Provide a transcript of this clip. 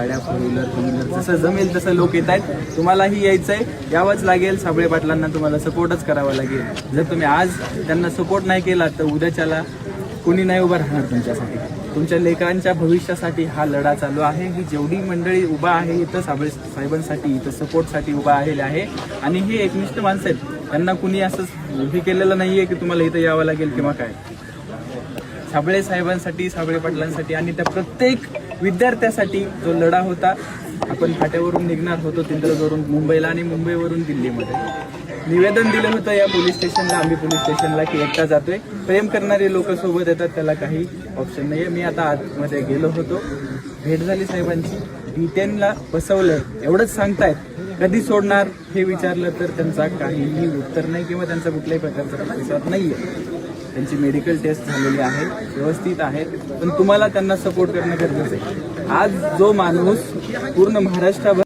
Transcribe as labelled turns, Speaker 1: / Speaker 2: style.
Speaker 1: गाड्या, four wheeler, two wheeler, जसं जमेल तसं लोक येत आहेत. तुम्हालाही यायचं आहे, यावंच लागेल. साबळे पाटलांना तुम्हाला सपोर्टच करावा लागेल. जर तुम्ही आज त्यांना सपोर्ट नाही केला तर उद्याच्याला कुणी नाही उभं राहणार तुमच्यासाठी. तुमच्या लेकरांच्या भविष्यासाठी हा लढा चालू आहे. ही जेवढी मंडळी उभा आहे इथं साबळे साहेबांसाठी, इथं सपोर्टसाठी उभा आहे. आणि हे एकनिष्ठ माणसं आहेत. त्यांना कुणी असं हे केलेलं नाहीये की तुम्हाला इथं यावं लागेल किंवा काय. साबळे साहेबांसाठी, साबळे पाटलांसाठी आणि त्या प्रत्येक विद्यार्थ्यासाठी जो लढा होता. आपण फाट्यावरून निघणार होतो तिंद्रजवरून मुंबईला आणि मुंबईवरून दिल्लीमध्ये. निवेदन दिलं होतं या पोलीस स्टेशनला, आम्ही पोलीस स्टेशनला, की एकटा जातोय. प्रेम करणारे लोक सोबत येतात, त्याला काही ऑप्शन नाहीये. मी आता आतमध्ये गेलो होतो, भेट झाली साहेबांची. D10ला बसवलंय एवढंच सांगतायत. कधी सोडणार हे विचारलं तर त्यांचा काहीही उत्तर नाही किंवा त्यांचा कुठल्याही प्रकारचा प्रतिसाद नाहीये. त्यांची मेडिकल टेस्ट झालेली आहे, व्यवस्थित आहेत, पण तुम्हाला त्यांना सपोर्ट करणं गरजेचं आहे. आज जो माणूस पूर्ण महाराष्ट्राभर